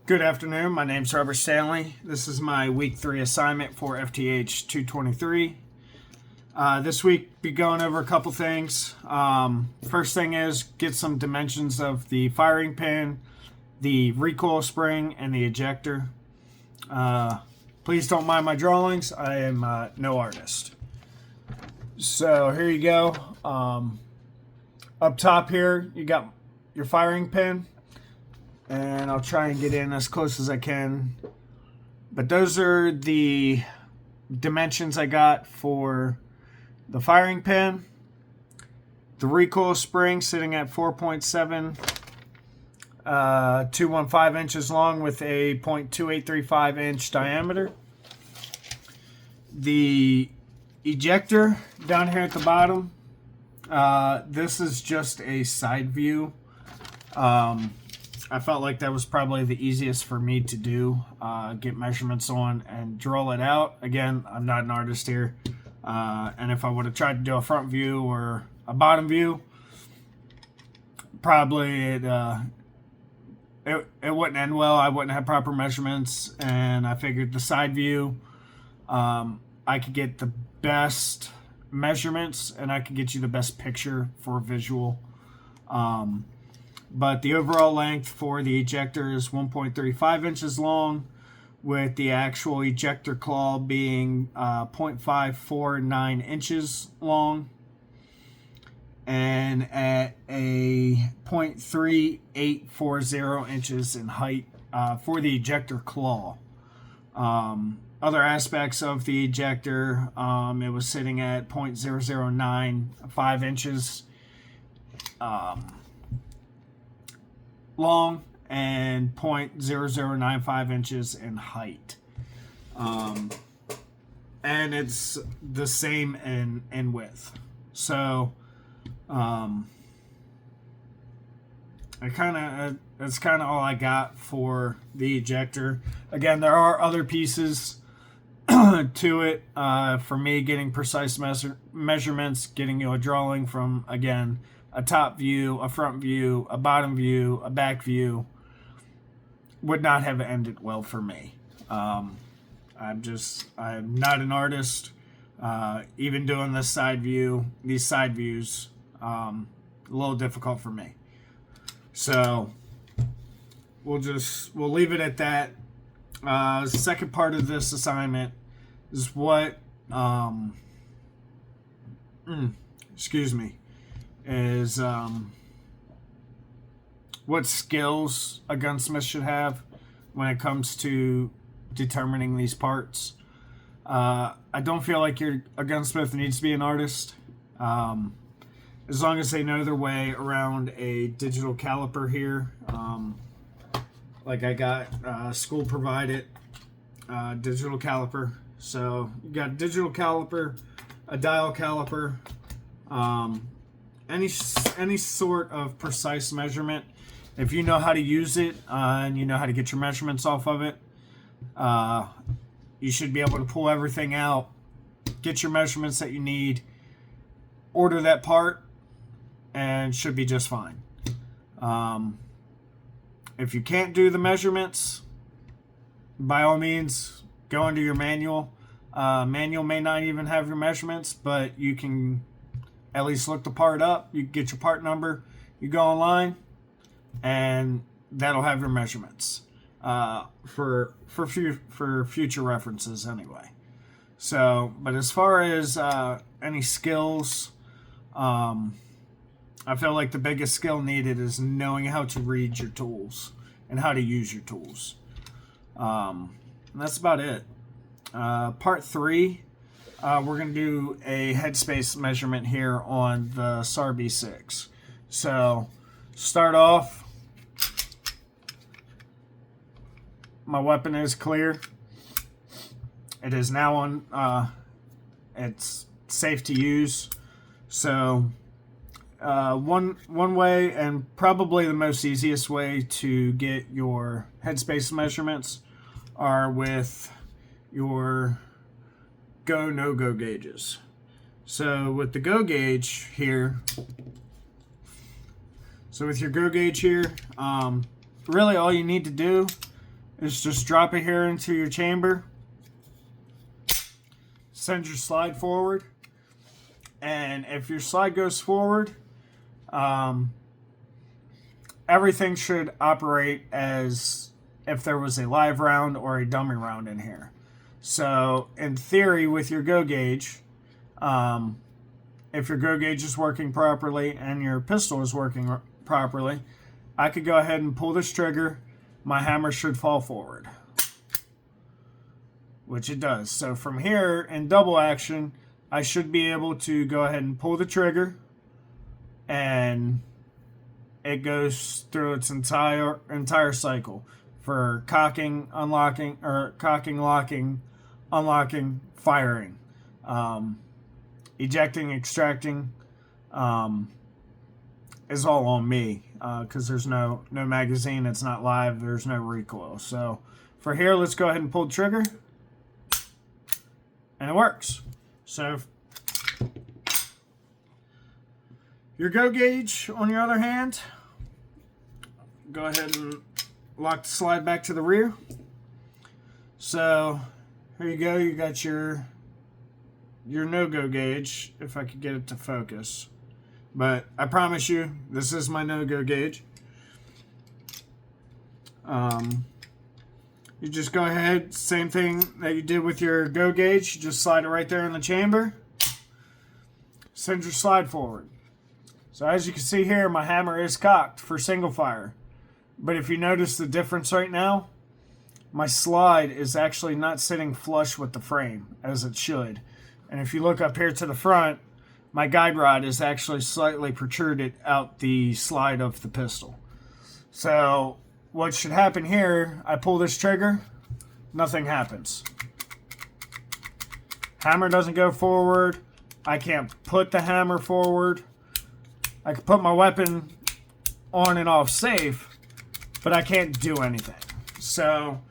Good afternoon. My name's Robert Stanley. This is my week 3 assignment for FTH 223. This week, be going over a couple things. First thing is get some dimensions of the firing pin, the recoil spring, and the ejector. Please don't mind my drawings. I am no artist. So here you go. Up top here, you got your firing pin. And I'll try and get in as close as I can. But those are the dimensions I got for the firing pin. The recoil spring sitting at 4.7 215 inches long with a 0.2835 inch diameter. The ejector down here at the bottom. This is just a side view. I felt like that was probably the easiest for me to do, get measurements on and draw it out. Again, I'm not an artist here. And if I would have tried to do a front view or a bottom view, probably it wouldn't end well. I wouldn't have proper measurements. And I figured the side view, I could get the best measurements and I could get you the best picture for visual. But the overall length for the ejector is 1.35 inches long, with the actual ejector claw being 0.549 inches long, and at a 0.3840 inches in height for the ejector claw. Other aspects of the ejector, it was sitting at 0.0095 inches long and 0.0095 inches in height. And it's the same in width. So that's kind of all I got for the ejector. Again, there are other pieces to it. For me, getting precise measurements, getting you a drawing from, again, a top view, a front view, a bottom view, a back view would not have ended well for me. I'm not an artist. Even doing this these side views, a little difficult for me. So we'll leave it at that. The second part of this assignment is what, is what skills a gunsmith should have when it comes to determining these parts. I don't feel like a gunsmith needs to be an artist. As long as they know their way around a digital caliper here. Like I got school provided digital caliper. So you got a digital caliper, a dial caliper, any sort of precise measurement. If you know how to use it and you know how to get your measurements off of it, you should be able to pull everything out, get your measurements that you need, order that part, and should be just fine. If you can't do the measurements, by all means, go into your manual. Manual may not even have your measurements, but you can at least look the part up. You get your part number. You go online, and that'll have your measurements for future references anyway. So, but as far as any skills, I feel like the biggest skill needed is knowing how to read your tools and how to use your tools. And that's about it. Part 3. We're going to do a headspace measurement here on the SAR B6. So, start off. My weapon is clear. It is now on, it's safe to use. So, one way, and probably the most easiest way to get your headspace measurements, are with your go, no-go gauges. So with the go gauge here, so with your go gauge here, really all you need to do is just drop it here into your chamber, send your slide forward, and if your slide goes forward, everything should operate as if there was a live round or a dummy round in here. So in theory, with your go gauge, if your go gauge is working properly and your pistol is working properly, I could go ahead and pull this trigger. My hammer should fall forward, which it does. So from here in double action, I should be able to go ahead and pull the trigger, and it goes through its entire cycle for cocking, unlocking, or cocking, locking, unlocking, firing, ejecting, extracting, is all on me because there's no magazine. It's not live. There's no recoil. So for here, let's go ahead and pull the trigger, and it works. So your go gauge, on your other hand, go ahead and lock the slide back to the rear. So here you go. You got your no-go gauge, if I could get it to focus. But I promise you, this is my no-go gauge. You just go ahead, same thing that you did with your go gauge. You just slide it right there in the chamber. Send your slide forward. So as you can see here, my hammer is cocked for single fire. But if you notice the difference right now, my slide is actually not sitting flush with the frame as it should. And if you look up here to the front, my guide rod is actually slightly protruded out the slide of the pistol. So what should happen here, I pull this trigger, nothing happens. Hammer doesn't go forward. I can't put the hammer forward. I can put my weapon on and off safe, but I can't do anything. So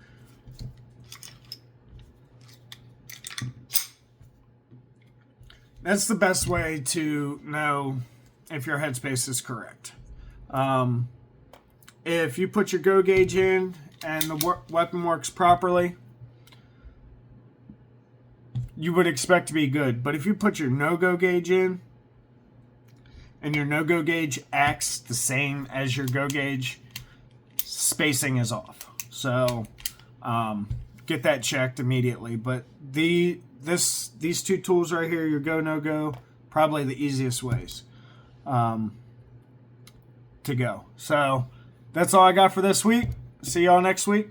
that's the best way to know if your headspace is correct. If you put your go gauge in and the weapon works properly, you would expect to be good. But if you put your no-go gauge in and your no-go gauge acts the same as your go gauge, spacing is off. So get that checked immediately. But these two tools right here, your go, no-go, probably the easiest ways to go. So that's all I got for this week. See y'all next week.